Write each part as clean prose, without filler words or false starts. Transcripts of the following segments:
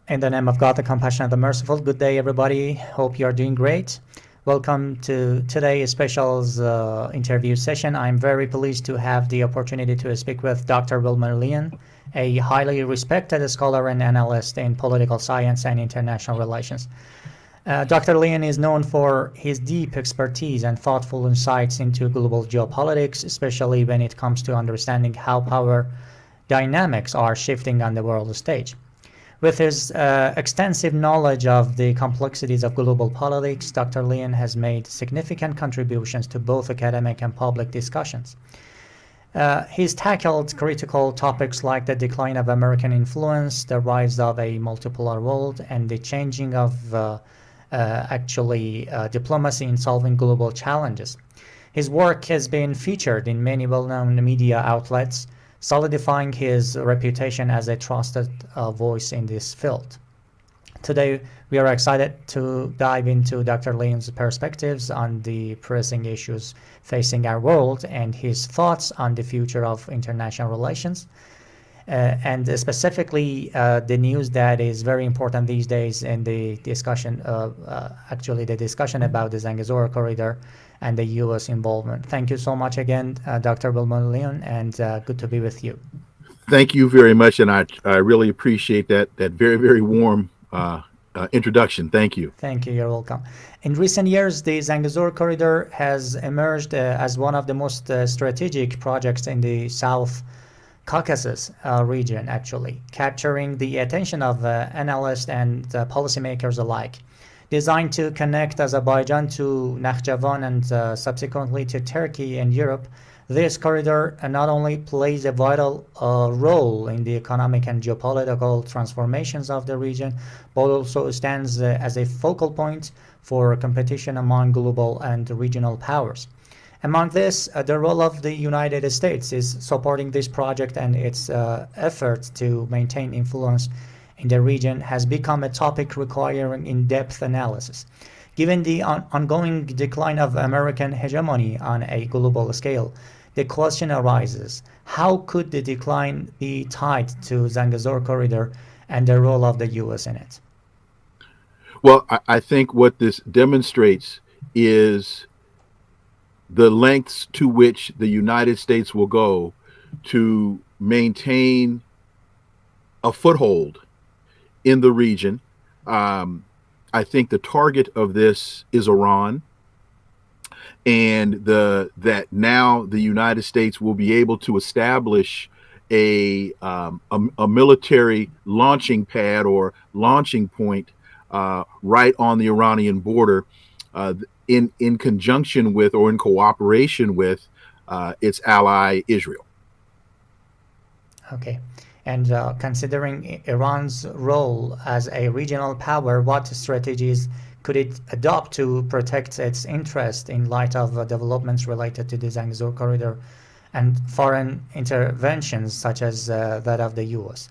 In the name of God, the compassionate, the merciful. Good day, everybody. Hope you are doing great. Welcome to today's special interview session. I'm very pleased to have the opportunity to speak with Dr. Wilmer Leon, a highly respected scholar and analyst in political science and international relations. Dr. Leon is known for his deep expertise and thoughtful insights into global geopolitics, especially when it comes to understanding how power dynamics are shifting on the world stage. With his extensive knowledge of the complexities of global politics, Dr. Leon has made significant contributions to both academic and public discussions. He's tackled critical topics like the decline of American influence, the rise of a multipolar world, and the changing of diplomacy in solving global challenges. His work has been featured in many well-known media outlets, solidifying his reputation as a trusted voice in this field. Today, we are excited to dive into Dr. Leon's perspectives on the pressing issues facing our world and his thoughts on the future of international relations. And specifically, the news that is very important these days in the discussion, the discussion about the Zangezur Corridor and the U.S. involvement. Thank you so much again, Dr. Wilmer Leon, and good to be with you. Thank you very much, and I really appreciate that very, very warm introduction. Thank you. Thank you. You're welcome. In recent years, the Zangezur Corridor has emerged as one of the most strategic projects in the South Caucasus region, actually, capturing the attention of analysts and policymakers alike. Designed to connect Azerbaijan to Nakhchivan and subsequently to Turkey and Europe, this corridor not only plays a vital role in the economic and geopolitical transformations of the region, but also stands as a focal point for competition among global and regional powers. Among this, the role of the United States is supporting this project, and its effort to maintain influence in the region has become a topic requiring in-depth analysis. Given the ongoing decline of American hegemony on a global scale, the question arises, how could the decline be tied to Zangezur Corridor and the role of the U.S. in it? Well, I think what this demonstrates is the lengths to which the United States will go to maintain a foothold in the region. I think the target of this is Iran, and that now the United States will be able to establish a military launching pad or launching point right on the Iranian border, in conjunction with or in cooperation with its ally Israel. Okay. And considering Iran's role as a regional power, what strategies could it adopt to protect its interest in light of developments related to the Zangezur Corridor and foreign interventions such as that of the U.S.?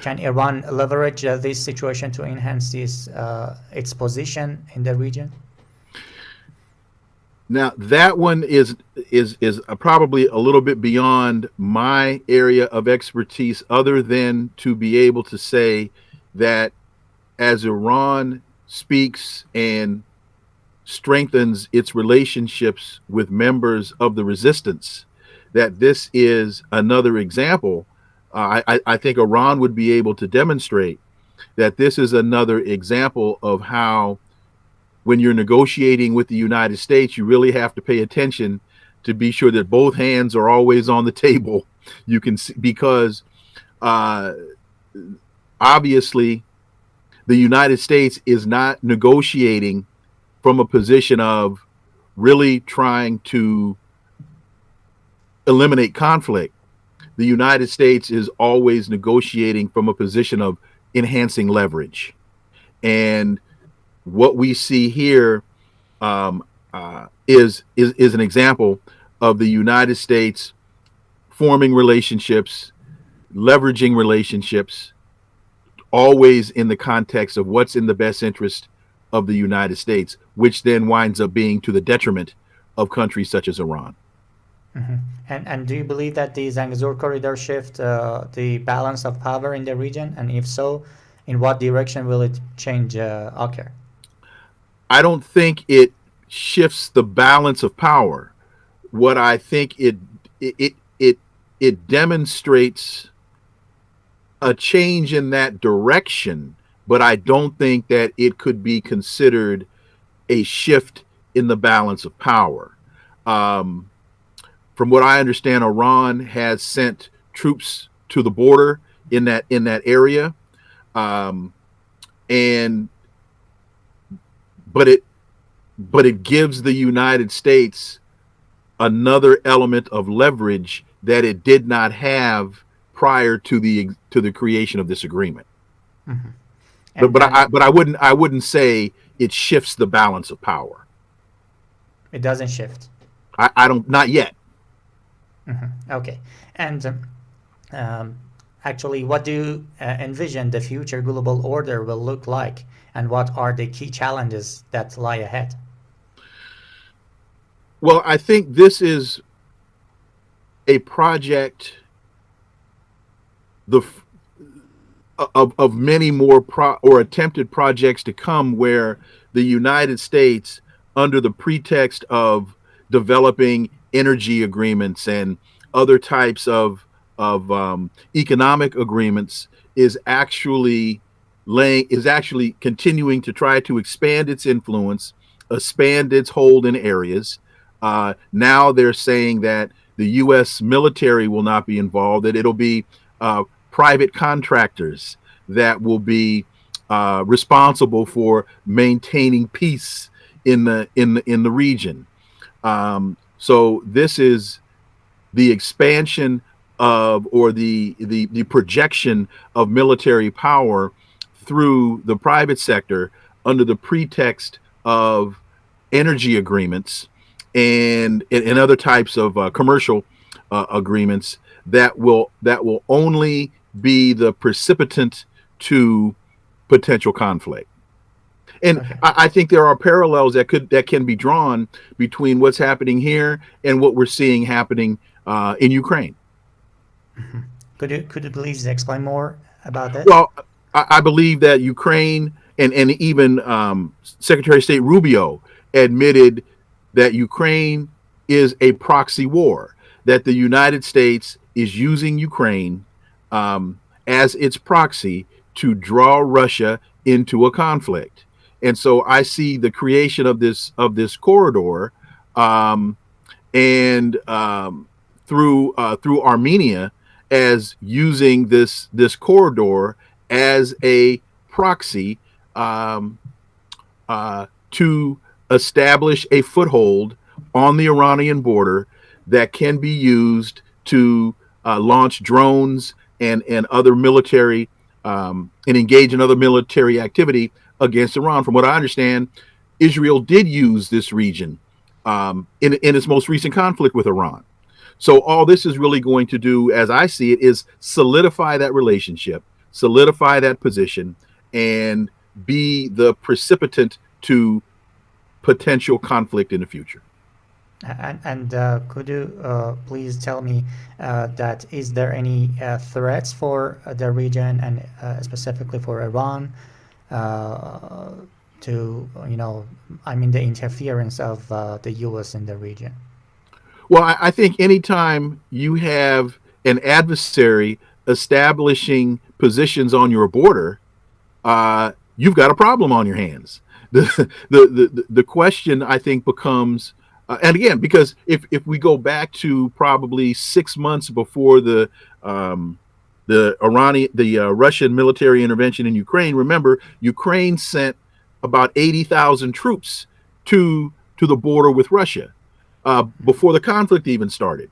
Can Iran leverage this situation to enhance its position in the region? Now that one is probably a little bit beyond my area of expertise, other than to be able to say that as Iran speaks and strengthens its relationships with members of the resistance, that this is another example. I think Iran would be able to demonstrate that this is another example of how, when you're negotiating with the United States, you really have to pay attention to be sure that both hands are always on the table. You can see, because obviously the United States is not negotiating from a position of really trying to eliminate conflict. The United States is always negotiating from a position of enhancing leverage. And what we see here is an example of the United States forming relationships, leveraging relationships, always in the context of what's in the best interest of the United States, which then winds up being to the detriment of countries such as Iran. Mm-hmm. And do you believe that the Zangezur Corridor shift the balance of power in the region? And if so, In what direction will it change occur? I don't think it shifts the balance of power. What I think it demonstrates a change in that direction, but I don't think that it could be considered a shift in the balance of power. Um, from what I understand, Iran has sent troops to the border in that area, um, and but it gives the United States another element of leverage that it did not have prior to the creation of this agreement. Mm-hmm. But And then I wouldn't say it shifts the balance of power. it doesn't shift. I don't, not yet. Mm-hmm. Okay. And um, actually, what do you envision the future global order will look like, and what are the key challenges that lie ahead? Well, I think this is a project the of many more or attempted projects to come, where the United States, under the pretext of developing energy agreements and other types of economic agreements, is actually continuing to try to expand its influence, expand its hold in areas. Now they're saying that the U.S. military will not be involved; that it'll be private contractors that will be responsible for maintaining peace in the region. So this is the expansion of, or the projection of military power through the private sector under the pretext of energy agreements and other types of commercial agreements that will only be the precipitant to potential conflict. And Okay. I think there are parallels that can be drawn between what's happening here and what we're seeing happening in Ukraine. Mm-hmm. Could you please explain more about that? Well, I believe that Ukraine and even Secretary of State Rubio admitted that Ukraine is a proxy war, that the United States is using Ukraine as its proxy to draw Russia into a conflict. And so I see the creation of this corridor, um, and through Armenia, as using this corridor as a proxy, um, to establish a foothold on the Iranian border that can be used to launch drones and other military, and engage in other military activity against Iran. From what I understand, Israel did use this region in its most recent conflict with Iran. So all this is really going to do, as I see it, is solidify that relationship, solidify that position, and be the precipitant to potential conflict in the future. And could you please tell me that is there any threats for the region and specifically for Iran uh, to, I mean, the interference of the U.S. in the region? Well, I think anytime you have an adversary establishing positions on your border, you've got a problem on your hands. The question, I think, becomes, and again, because if we go back to probably 6 months before the Russian military intervention in Ukraine, remember, Ukraine sent about 80,000 troops to the border with Russia before the conflict even started.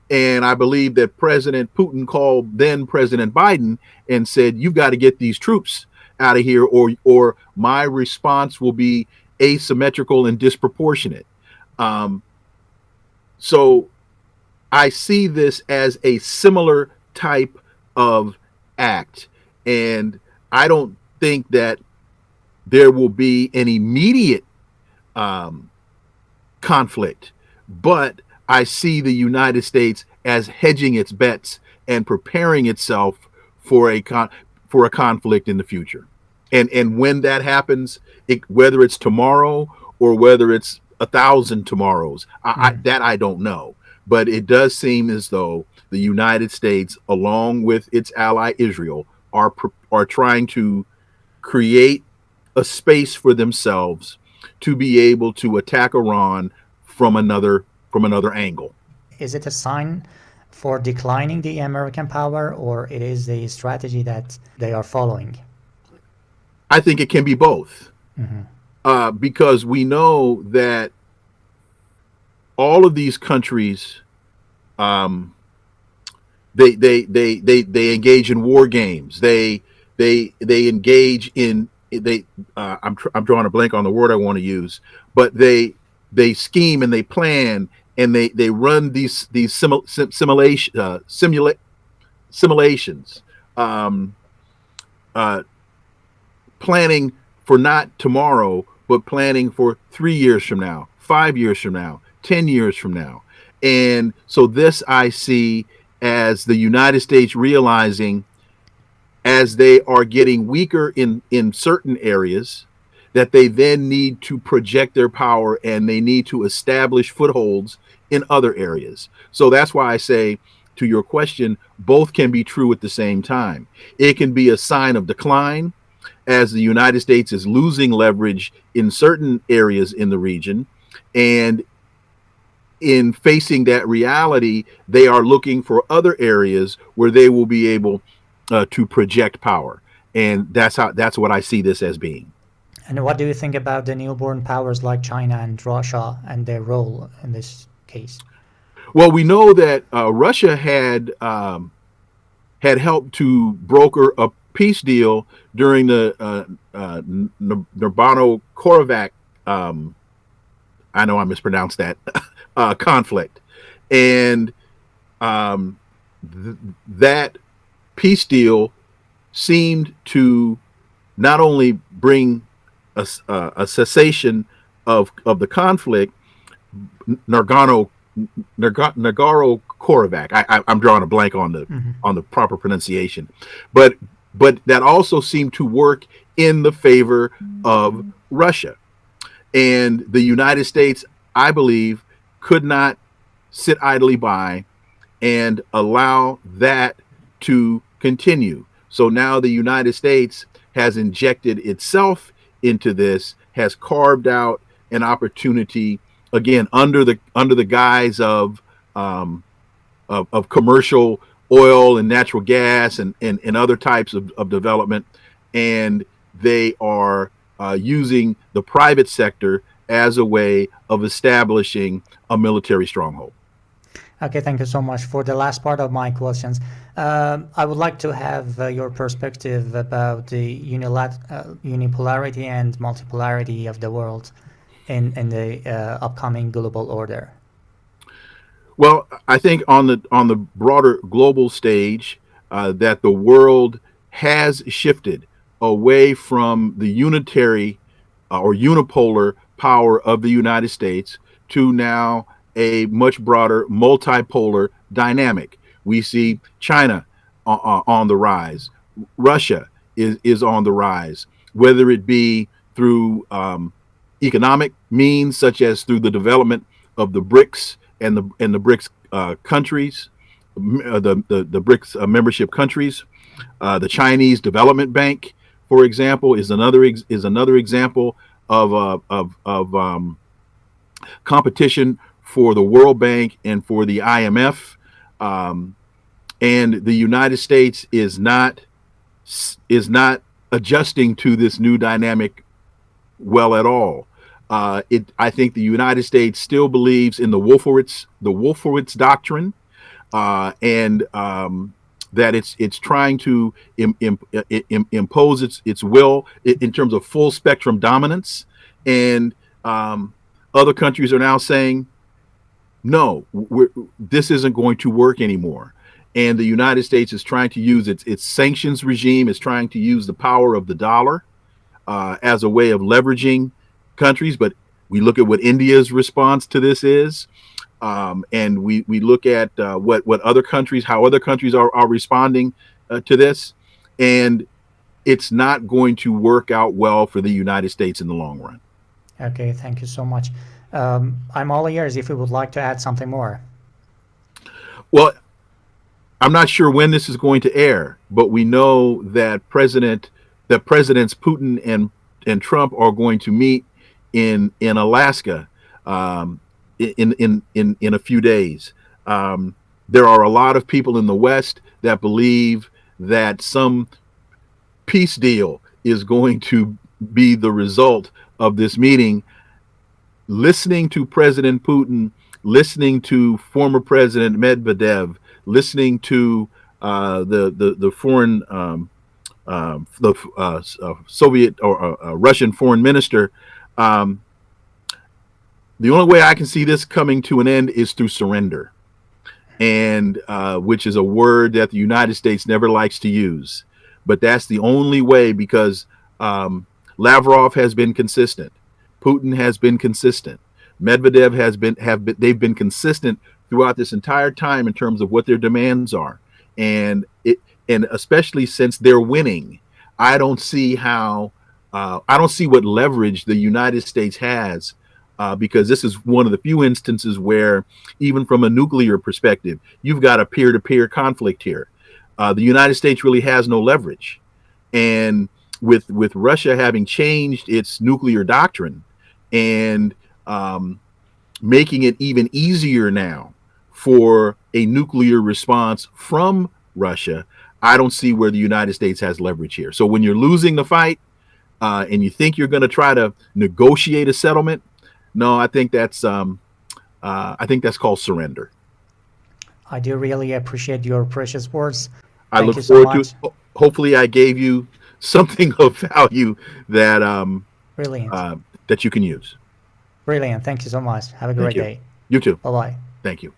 And I believe that President Putin called then President Biden and said, "You've got to get these troops out of here, or my response will be asymmetrical and disproportionate." Um, so I see this as a similar type of act, and I don't think that there will be an immediate um, conflict, but I see the United States as hedging its bets and preparing itself for for a conflict in the future. And when that happens, whether it's tomorrow or whether it's 1,000 tomorrows, that I don't know. But it does seem as though the United States, along with its ally Israel, are trying to create a space for themselves to be able to attack Iran from another angle. Is it a sign for declining the American power, or it is a strategy that they are following? I think it can be both, because we know that all of these countries, they engage in war games. They engage in I'm drawing a blank on the word I want to use, but they scheme and they plan and they run these simulations, planning for not tomorrow, but planning for 3 years from now, 5 years from now, 10 years from now. And so this I see as the United States realizing, as they are getting weaker in certain areas, that they then need to project their power and they need to establish footholds in other areas. So that's why I say, to your question, both can be true at the same time. It can be a sign of decline as the United States is losing leverage in certain areas in the region, and in facing that reality, they are looking for other areas where they will be able to project power. And that's what I see this as being. And what do you think about the newborn powers like China and Russia and their role in this case? Well, we know that Russia had helped to broker a peace deal during the Nagorno-Karabakh, I know I mispronounced that, conflict. And that peace deal seemed to not only bring a cessation of the conflict, Nagorno-Karabakh. I'm drawing a blank on the proper pronunciation, but that also seemed to work in the favor of Russia. And the United States, I believe, could not sit idly by and allow that to continue. So now the United States has injected itself into this, has carved out an opportunity, again, under the guise of commercial oil and natural gas and other types of development. And they are using the private sector as a way of establishing a military stronghold. Okay, thank you so much. For the last part of my questions, I would like to have your perspective about the unipolarity and multipolarity of the world in the upcoming global order. Well, I think on the broader global stage, that the world has shifted away from the unitary or unipolar power of the United States to now a much broader multipolar dynamic. We see China on the rise. Russia is on the rise, whether it be through economic means, such as through the development of the BRICS and the BRICS countries, the BRICS membership countries. The Chinese Development Bank, for example, is another example of competition for the World Bank and for the IMF. And the United States is not adjusting to this new dynamic well at all. I think the United States still believes in the Wolfowitz doctrine, and that it's trying to impose its will in terms of full spectrum dominance. And other countries are now saying, no, this isn't going to work anymore. And the United States is trying to use its sanctions regime, is trying to use the power of the dollar as a way of leveraging countries. But we look at what India's response to this is, and we look at what other countries, how other countries are responding to this. And it's not going to work out well for the United States in the long run. Okay, thank you so much. I'm all ears if you would like to add something more. Well, I'm not sure when this is going to air, but we know that Presidents Putin and Trump are going to meet in Alaska in a few days. There are a lot of people in the West that believe that some peace deal is going to be the result of this meeting. Listening to President Putin, listening to former President Medvedev, listening to the foreign Soviet or Russian foreign minister, the only way I can see this coming to an end is through surrender, and which is a word that the United States never likes to use. But that's the only way, because Lavrov has been consistent, Putin has been consistent, Medvedev they've been consistent throughout this entire time in terms of what their demands are, and especially since they're winning, I don't see what leverage the United States has, because this is one of the few instances where, even from a nuclear perspective, you've got a peer-to-peer conflict here. The United States really has no leverage, and with Russia having changed its nuclear doctrine and making it even easier now for a nuclear response from Russia, I don't see where the United States has leverage here. So when you're losing the fight and you think you're going to try to negotiate a settlement, no, I think that's called surrender. I do really appreciate your precious words. I look forward to. Hopefully, I gave you something of value that Brilliant. That you can use. Brilliant. Thank you so much. Have a great day. You too. Bye-bye. Thank you.